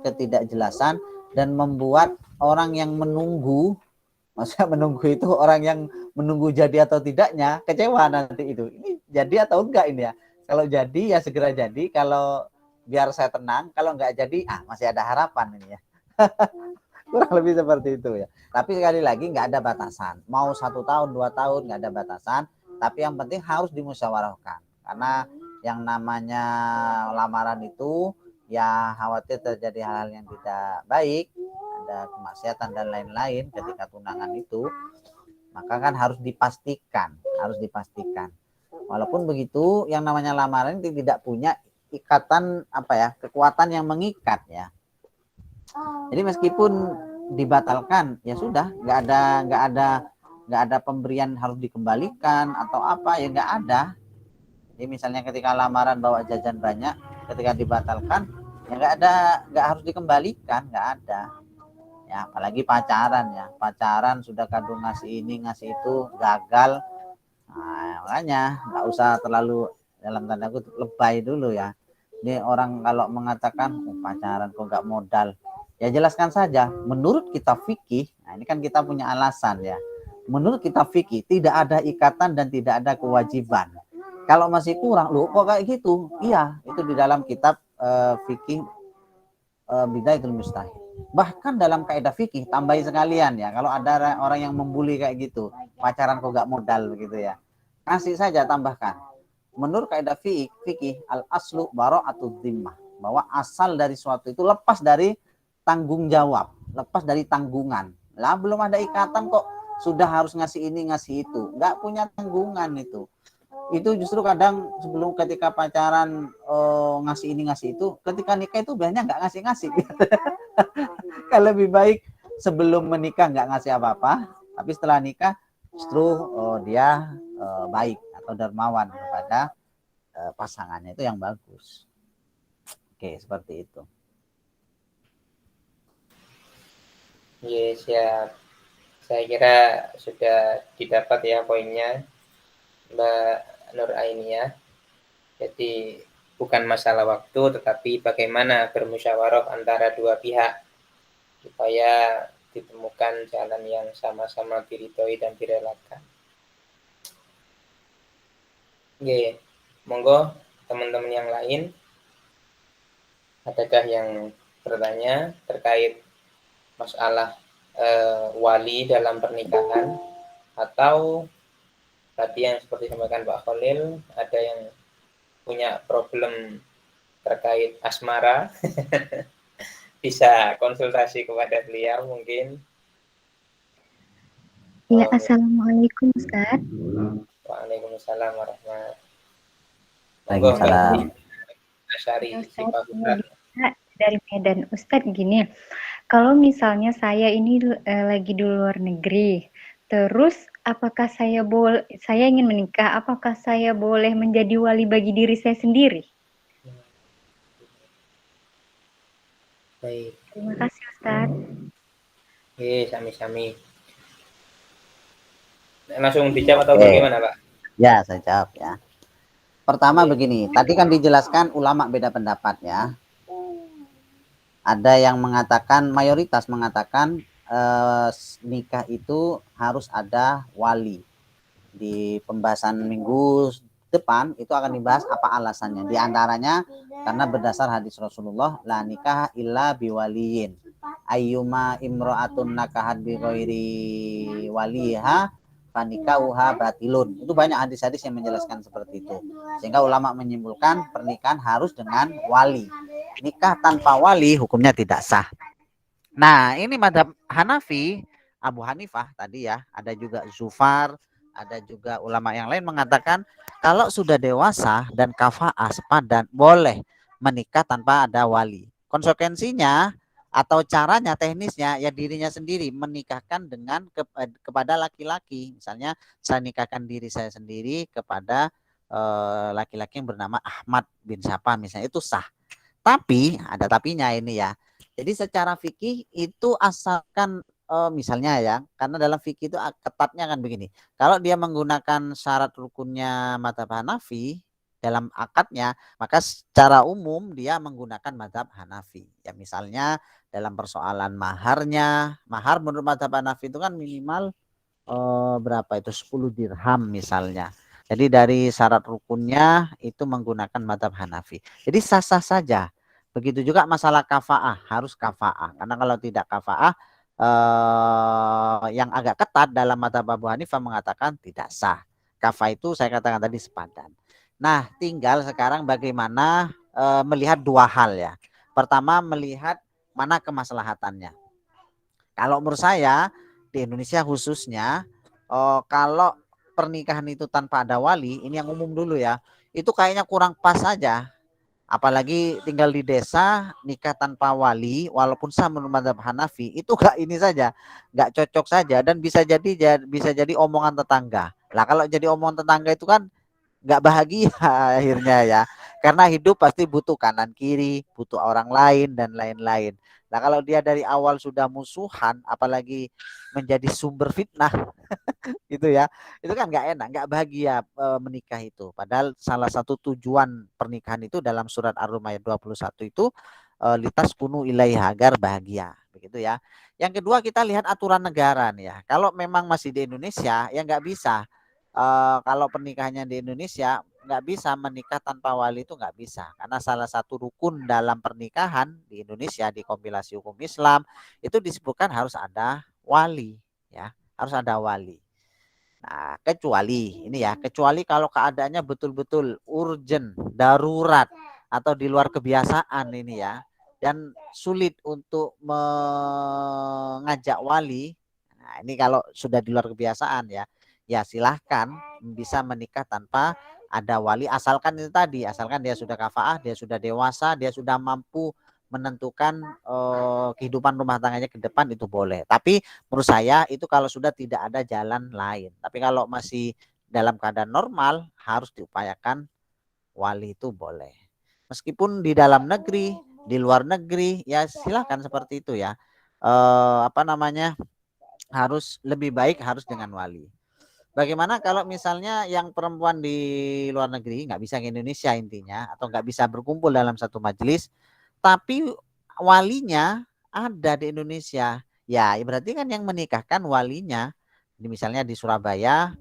ketidakjelasan dan membuat orang yang menunggu, maksudnya menunggu itu orang yang menunggu jadi atau tidaknya kecewa nanti itu. Ini jadi atau enggak ini ya? Kalau jadi ya segera jadi, kalau biar saya tenang, kalau enggak jadi masih ada harapan ini ya. Kurang lebih seperti itu ya. Tapi sekali lagi enggak ada batasan. Mau 1 tahun, 2 tahun enggak ada batasan. Tapi yang penting harus dimusyawarahkan. Karena yang namanya lamaran itu ya khawatir terjadi hal-hal yang tidak baik, ada kemaksiatan dan lain-lain ketika tunangan itu, maka kan harus dipastikan. Walaupun begitu, yang namanya lamaran itu tidak punya ikatan kekuatan yang mengikat ya. Jadi meskipun dibatalkan, ya sudah, nggak ada pemberian harus dikembalikan atau apa, ya nggak ada. Jadi misalnya ketika lamaran bawa jajan banyak, ketika dibatalkan, ya nggak harus dikembalikan, nggak ada. Ya apalagi pacaran sudah kadung ngasih ini ngasih itu gagal, makanya nggak usah terlalu dalam tanda kutip lebay dulu ya. Ini orang kalau mengatakan pacaran kok nggak modal, ya jelaskan saja menurut kita fikih. Nah ini kan kita punya alasan ya, menurut kita fikih tidak ada ikatan dan tidak ada kewajiban. Kalau masih kurang, loh kok kayak gitu? Iya, itu di dalam kitab fikih Bidayatul Mustahid. Bahkan dalam kaidah fikih tambahin sekalian ya, kalau ada orang yang membuli kayak gitu, pacaran kok gak modal begitu ya, kasih saja tambahkan. Menurut kaidah fikih al aslu bara'atud dhimmah, bahwa asal dari suatu itu lepas dari tanggung jawab, lepas dari tanggungan. Lah belum ada ikatan kok sudah harus ngasih ini ngasih itu, nggak punya tanggungan itu justru kadang sebelum ketika pacaran ngasih ini ngasih itu, ketika nikah itu biasanya nggak ngasih kan lebih baik sebelum menikah nggak ngasih apa-apa, tapi setelah nikah justru dia baik atau dermawan kepada pasangannya, itu yang bagus. Oke, seperti itu. Yes, siap. Saya kira sudah didapat ya poinnya, Mbak Nur Ainiyah. Jadi bukan masalah waktu, tetapi bagaimana bermusyawarah antara dua pihak supaya ditemukan jalan yang sama-sama diridhoi dan direlakan. Oke, monggo teman-teman yang lain, adakah yang bertanya terkait masalah wali dalam pernikahan, atau tadi yang seperti disampaikan Pak Khalil, ada yang punya problem terkait asmara, bisa konsultasi kepada beliau mungkin. Ya, Assalamualaikum Ustaz. Waalaikumsalam warahmatullahi Waalaikumsalam. wabarakatuh. Dari Medan. Ustaz gini, kalau misalnya saya ini lagi di luar negeri, terus apakah saya ingin menikah, apakah saya boleh menjadi wali bagi diri saya sendiri? Baik. Terima kasih Ustaz. Sami-sami. Langsung dijawab atau bagaimana Pak? Ya, saya jawab ya. Pertama begini, tadi kan dijelaskan ulama beda pendapat ya. Ada yang mengatakan, mayoritas mengatakan nikah itu harus ada wali. Di pembahasan minggu depan itu akan dibahas apa alasannya. Di antaranya karena berdasar hadis Rasulullah, la nikah illa biwaliyin. Ayyuma imro'atun nakahat bi ghairi waliha fanikauha batilun. Itu banyak hadis-hadis yang menjelaskan seperti itu. Sehingga ulama menyimpulkan pernikahan harus dengan wali. Nikah tanpa wali hukumnya tidak sah. Nah, ini madhab Hanafi, Abu Hanifah tadi ya, ada juga Zufar, ada juga ulama yang lain mengatakan kalau sudah dewasa dan kafa'ah sepadan boleh menikah tanpa ada wali. Konsekuensinya atau caranya teknisnya ya dirinya sendiri menikahkan dengan kepada laki-laki. Misalnya saya nikahkan diri saya sendiri kepada laki-laki yang bernama Ahmad bin siapa misalnya, itu sah. Tapi ada tapinya ini ya. Jadi secara fikih itu asalkan misalnya ya, karena dalam fikih itu ketatnya kan begini. Kalau dia menggunakan syarat rukunnya mazhab Hanafi dalam akadnya, maka secara umum dia menggunakan mazhab Hanafi. Ya misalnya dalam persoalan maharnya, mahar menurut mazhab Hanafi itu kan minimal berapa itu 10 dirham misalnya. Jadi dari syarat rukunnya itu menggunakan mazhab Hanafi. Jadi sah-sah saja. Begitu juga masalah kafaah, harus kafaah. Karena kalau tidak kafaah, yang agak ketat dalam mazhab Abu Hanifah mengatakan tidak sah. Kafaah itu saya katakan tadi sepadan. Nah, tinggal sekarang bagaimana melihat dua hal ya. Pertama melihat mana kemaslahatannya. Kalau menurut saya di Indonesia khususnya, kalau pernikahan itu tanpa ada wali, ini yang umum dulu ya, itu kayaknya kurang pas saja. Apalagi tinggal di desa nikah tanpa wali, walaupun sah menurut mazhab Hanafi, itu gak ini saja, gak cocok saja dan bisa jadi omongan tetangga. Lah kalau jadi omongan tetangga itu kan nggak bahagia akhirnya ya, karena hidup pasti butuh kanan kiri, butuh orang lain dan lain-lain. Nah kalau dia dari awal sudah musuhan, apalagi menjadi sumber fitnah gitu ya, itu kan nggak enak, nggak bahagia menikah itu. Padahal salah satu tujuan pernikahan itu dalam surat Ar-Rum ayat 21 itu litas kunu ilaiha, agar bahagia begitu ya. Yang kedua kita lihat aturan negara nih ya. Kalau memang masih di Indonesia ya nggak bisa. Kalau pernikahannya di Indonesia nggak bisa menikah tanpa wali, itu nggak bisa, karena salah satu rukun dalam pernikahan di Indonesia di kompilasi hukum Islam itu disebutkan harus ada wali ya, harus ada wali. Nah, kecuali ini ya, kecuali kalau keadaannya betul-betul urgent, darurat atau di luar kebiasaan ini ya, dan sulit untuk mengajak wali. Nah, ini kalau sudah di luar kebiasaan ya, ya silahkan bisa menikah tanpa ada wali, asalkan itu tadi, asalkan dia sudah kafaah, dia sudah dewasa, dia sudah mampu menentukan kehidupan rumah tangganya ke depan, itu boleh. Tapi menurut saya itu kalau sudah tidak ada jalan lain. Tapi kalau masih dalam keadaan normal harus diupayakan wali, itu boleh. Meskipun di dalam negeri, di luar negeri ya silahkan seperti itu ya. Apa namanya? Harus lebih baik harus dengan wali. Bagaimana kalau misalnya yang perempuan di luar negeri nggak bisa ke Indonesia intinya, atau nggak bisa berkumpul dalam satu majelis, tapi walinya ada di Indonesia, ya berarti kan yang menikahkan walinya. Misalnya di Surabaya,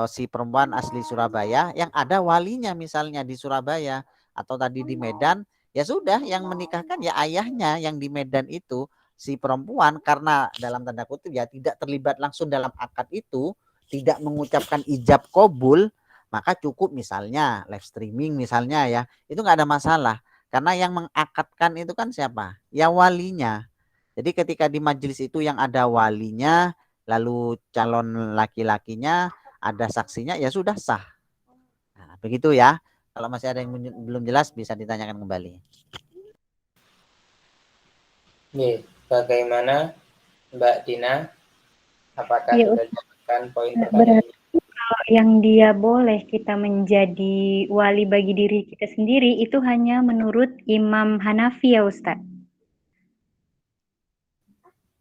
si perempuan asli Surabaya yang ada walinya misalnya di Surabaya, atau tadi di Medan, ya sudah yang menikahkan ya ayahnya yang di Medan itu. Si perempuan karena dalam tanda kutip ya tidak terlibat langsung dalam akad itu, tidak mengucapkan ijab kabul, maka cukup misalnya live streaming misalnya ya, itu nggak ada masalah. Karena yang mengakadkan itu kan siapa? Ya walinya. Jadi ketika di majelis itu yang ada walinya, lalu calon laki-lakinya, ada saksinya, ya sudah sah. Nah, begitu ya. Kalau masih ada yang belum jelas bisa ditanyakan kembali. Nih, bagaimana Mbak Dina? Apakah Ya, sudah dapatkan poin pertanyaan berarti ini? kalau yang dia boleh kita menjadi wali bagi diri kita sendiri itu hanya menurut Imam Hanafi ya Ustadz?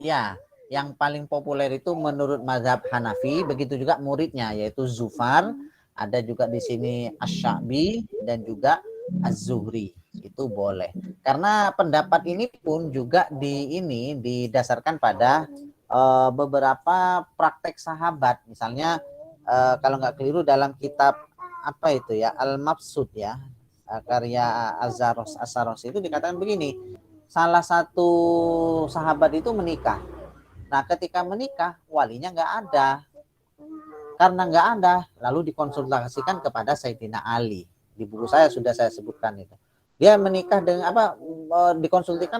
Ya, yang paling populer itu menurut mazhab Hanafi, begitu juga muridnya yaitu Zufar, Ada juga di sini Asy-Sya'bi dan juga Az-Zuhri. Itu boleh. Karena pendapat ini pun juga didasarkan pada beberapa praktek sahabat. Misalnya kalau nggak keliru dalam kitab apa itu ya, Al-Mabsud ya, karya Asaros itu dikatakan begini, salah satu sahabat itu menikah. Nah, ketika menikah walinya nggak ada. Karena nggak ada, lalu dikonsultasikan kepada Sayyidina Ali. Di buku saya sudah saya sebutkan itu. Dia menikah dengan apa?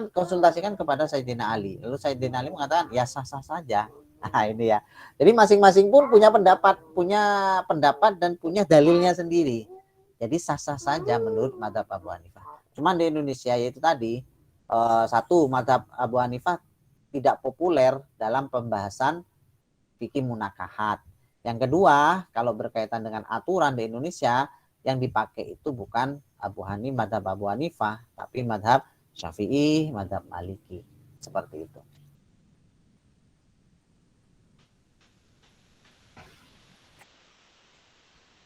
Konsultasikan kepada Sayyidina Ali. Lalu Sayyidina Ali mengatakan, ya sah-sah saja. Nah, ini ya. Jadi masing-masing pun punya pendapat dan punya dalilnya sendiri. Jadi sah-sah saja menurut mazhab Abu Hanifah. Cuman di Indonesia yaitu tadi satu, mazhab Abu Hanifah tidak populer dalam pembahasan fikih munakahat. Yang kedua, kalau berkaitan dengan aturan di Indonesia, yang dipakai itu bukan mazhab Abu Hanifah, tapi mazhab Syafi'i, mazhab Maliki. Seperti itu.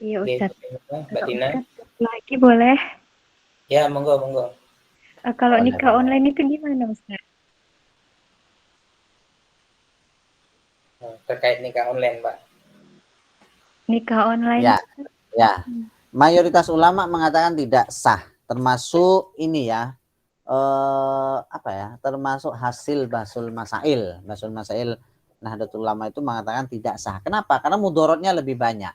Iya Oke, Ustadz. Mbak Dina. Lagi boleh? Ya, monggo. Kalau nikah online itu gimana Ustadz? Terkait nikah online, Mbak. Nikah online. Ya. Mayoritas ulama mengatakan tidak sah, termasuk ini ya, termasuk hasil Basul Masail Nahdlatul Ulama itu mengatakan tidak sah. Kenapa? Karena mudorotnya lebih banyak.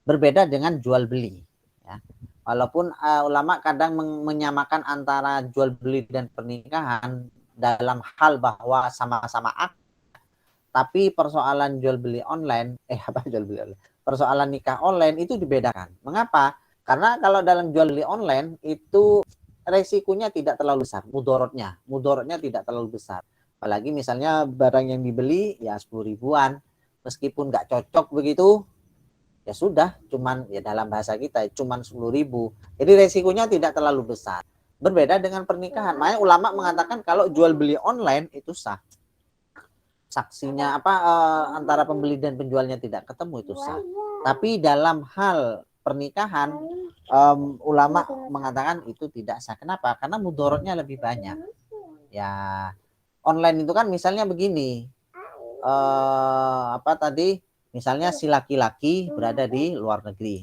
Berbeda dengan jual beli. Ya. Walaupun ulama kadang menyamakan antara jual beli dan pernikahan dalam hal bahwa sama-sama akad, tapi persoalan jual beli online, persoalan nikah online itu dibedakan. Mengapa? Karena kalau dalam jual beli online itu resikonya tidak terlalu besar, mudorotnya tidak terlalu besar. Apalagi misalnya barang yang dibeli ya 10 ribuan, meskipun nggak cocok begitu, ya sudah, cuman ya dalam bahasa kita cuman 10.000. Jadi resikonya tidak terlalu besar. Berbeda dengan pernikahan. Makanya ulama mengatakan kalau jual beli online itu sah. Saksinya antara pembeli dan penjualnya tidak ketemu itu sah. Tapi dalam hal pernikahan ulama mengatakan itu tidak sah. Kenapa? Karena mudorotnya lebih banyak. Ya, online itu kan misalnya begini. Misalnya si laki-laki berada di luar negeri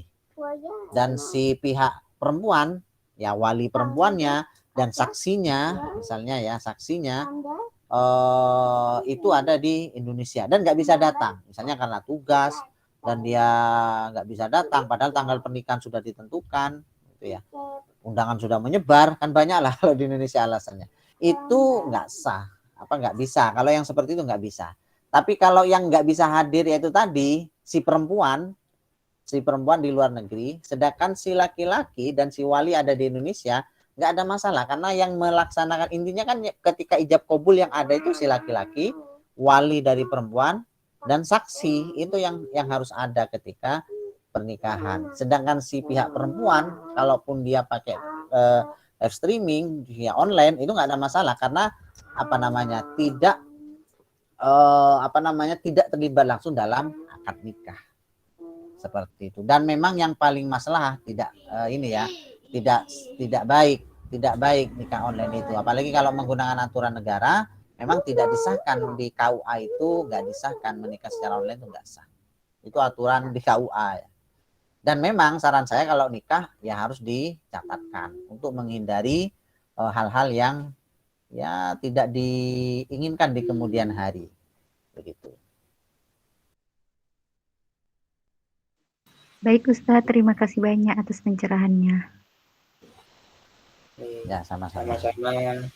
dan si pihak perempuan, ya wali perempuannya dan saksinya, misalnya ya saksinya itu ada di Indonesia dan nggak bisa datang, misalnya karena tugas dan dia nggak bisa datang, padahal tanggal pernikahan sudah ditentukan, gitu ya. Undangan sudah menyebar, kan banyak lah kalau di Indonesia alasannya. Itu nggak sah, nggak bisa. Kalau yang seperti itu nggak bisa. Tapi kalau yang nggak bisa hadir yaitu tadi si perempuan di luar negeri, sedangkan si laki-laki dan si wali ada di Indonesia, nggak ada masalah karena yang melaksanakan intinya kan ketika ijab kabul yang ada itu si laki-laki, wali dari perempuan dan saksi itu yang harus ada ketika pernikahan. Sedangkan si pihak perempuan, kalaupun dia pakai live streaming via online itu nggak ada masalah karena tidak terlibat langsung dalam akad nikah seperti itu. Dan memang yang paling masalah tidak baik nikah online itu, apalagi kalau menggunakan aturan negara, memang tidak disahkan di KUA, itu nggak disahkan, menikah secara online itu nggak sah, itu aturan di KUA ya. Dan memang saran saya kalau nikah ya harus dicatatkan untuk menghindari hal-hal yang ya tidak diinginkan di kemudian hari. Begitu. Baik Ustadz, terima kasih banyak atas pencerahannya. Ya, sama-sama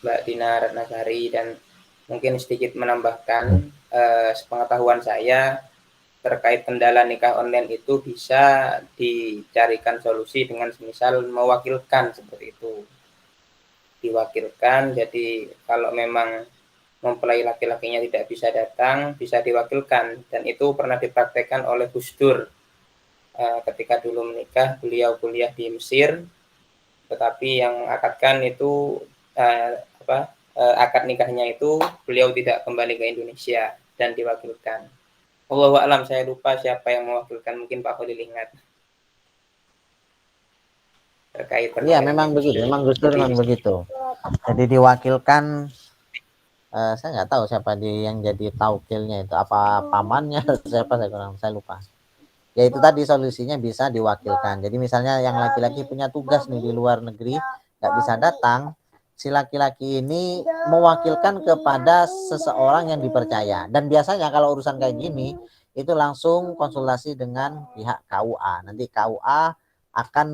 Mbak Dina Ratnasari, dan mungkin sedikit menambahkan sepengetahuan saya terkait kendala nikah online itu bisa dicarikan solusi dengan semisal mewakilkan seperti itu. Diwakilkan, jadi kalau memang mempelai laki-lakinya tidak bisa datang, bisa diwakilkan, dan itu pernah dipraktekkan oleh Gus Dur ketika dulu menikah. Beliau kuliah di Mesir, tetapi yang akadkan itu akad nikahnya itu beliau tidak kembali ke Indonesia dan diwakilkan. Wallahu a'lam, saya lupa siapa yang mewakilkan, mungkin Pak Khalil ingat. terkait Iya, perkawinannya. memang begitu. Memang Gus Dur memang Jadi begitu. Jadi diwakilkan, saya nggak tahu siapa yang jadi taukilnya itu, apa pamannya siapa, saya lupa. Ya itu tadi solusinya bisa diwakilkan. Jadi misalnya yang laki-laki punya tugas nih di luar negeri, nggak bisa datang, si laki-laki ini mewakilkan kepada seseorang yang dipercaya. Dan biasanya kalau urusan kayak gini itu langsung konsultasi dengan pihak KUA. Nanti KUA akan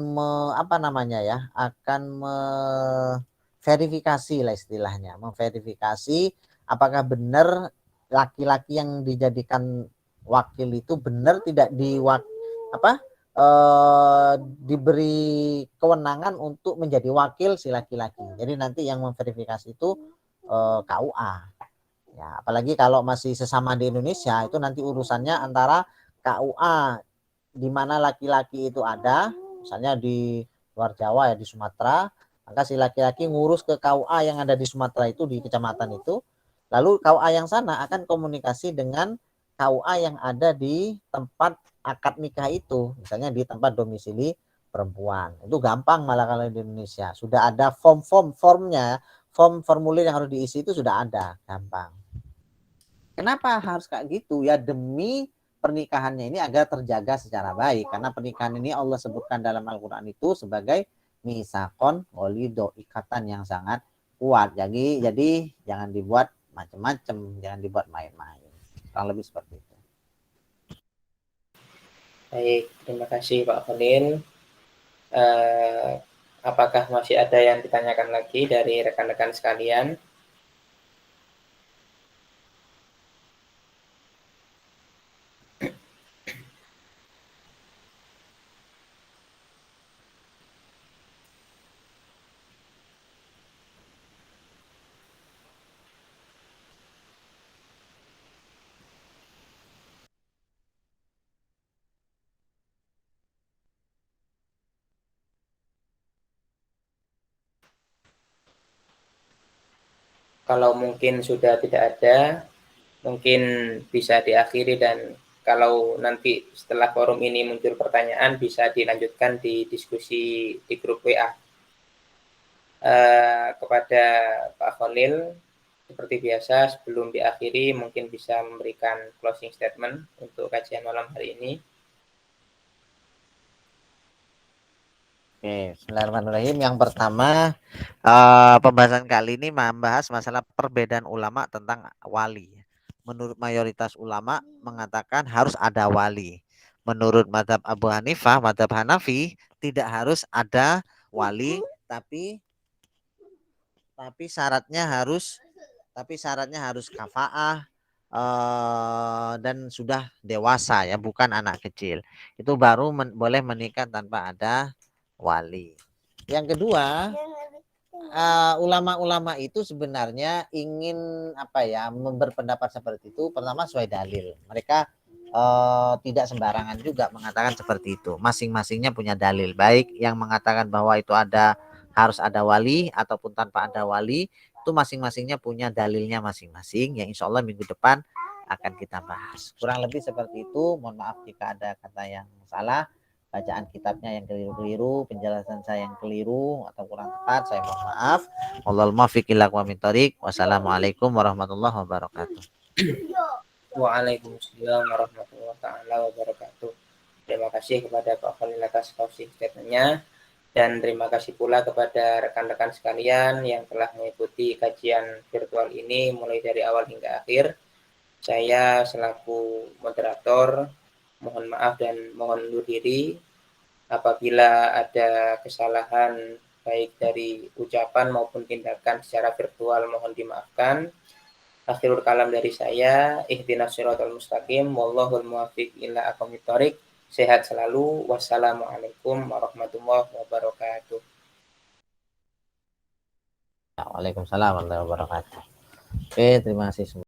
akan verifikasi lah istilahnya, memverifikasi apakah benar laki-laki yang dijadikan wakil itu benar tidak diberi kewenangan untuk menjadi wakil si laki-laki. Jadi nanti yang memverifikasi itu KUA. Ya, apalagi kalau masih sesama di Indonesia itu nanti urusannya antara KUA di mana laki-laki itu ada, misalnya di luar Jawa ya, di Sumatera, maka si laki-laki ngurus ke KUA yang ada di Sumatera itu, di kecamatan itu, lalu KUA yang sana akan komunikasi dengan KUA yang ada di tempat akad nikah itu, misalnya di tempat domisili perempuan. Itu gampang malah kalau di Indonesia, sudah ada formnya, formulir yang harus diisi itu sudah ada, gampang. Kenapa harus kayak gitu? Ya demi pernikahannya ini agar terjaga secara baik. Karena pernikahan ini Allah sebutkan dalam Al-Quran itu sebagai misakon walido, ikatan yang sangat kuat. Jadi jangan dibuat macam-macam, jangan dibuat main-main. Kurang lebih seperti itu. baik, terima kasih Pak Khalil. Apakah masih ada yang ditanyakan lagi dari rekan-rekan sekalian? Kalau mungkin sudah tidak ada, mungkin bisa diakhiri, dan kalau nanti setelah forum ini muncul pertanyaan bisa dilanjutkan di diskusi di grup WA. Kepada Pak Khalil, seperti biasa sebelum diakhiri mungkin bisa memberikan closing statement untuk kajian malam hari ini. Oke, bismillahirrahmanirrahim. Yang pertama, pembahasan kali ini membahas masalah perbedaan ulama tentang wali. Menurut mayoritas ulama mengatakan harus ada wali. Menurut mazhab Abu Hanifah, mazhab Hanafi tidak harus ada wali, tapi syaratnya harus kafaah, dan sudah dewasa ya, bukan anak kecil. Itu baru boleh menikah tanpa ada wali. Yang kedua, ulama-ulama itu sebenarnya ingin berpendapat seperti itu. Pertama sesuai dalil. Mereka tidak sembarangan juga mengatakan seperti itu. Masing-masingnya punya dalil. Baik yang mengatakan bahwa itu harus ada wali ataupun tanpa ada wali, itu masing-masingnya punya dalilnya masing-masing. Yang insya Allah minggu depan akan kita bahas. Kurang lebih seperti itu. Mohon maaf jika ada kata yang salah, bacaan kitabnya yang keliru-keliru, penjelasan saya yang keliru atau kurang tepat, saya mohon maaf. Wallahul muwaffiq ila aqwamit thoriq. Wassalamualaikum warahmatullahi wabarakatuh. Waalaikumsalam warahmatullahi wabarakatuh. Terima kasih kepada Pak Khalil atas closing statement-nya, dan terima kasih pula kepada rekan-rekan sekalian yang telah mengikuti kajian virtual ini mulai dari awal hingga akhir. Saya selaku moderator mohon maaf dan mohon undur diri. Apabila ada kesalahan baik dari ucapan maupun tindakan secara virtual mohon dimaafkan. Akhirul kalam dari saya, ihdinas siratal mustaqim, wallahul muwaffiq ila aqwamit thoriq. Sehat selalu. Wassalamualaikum warahmatullahi wabarakatuh. Waalaikumsalam warahmatullahi wabarakatuh. Oke, terima kasih semua.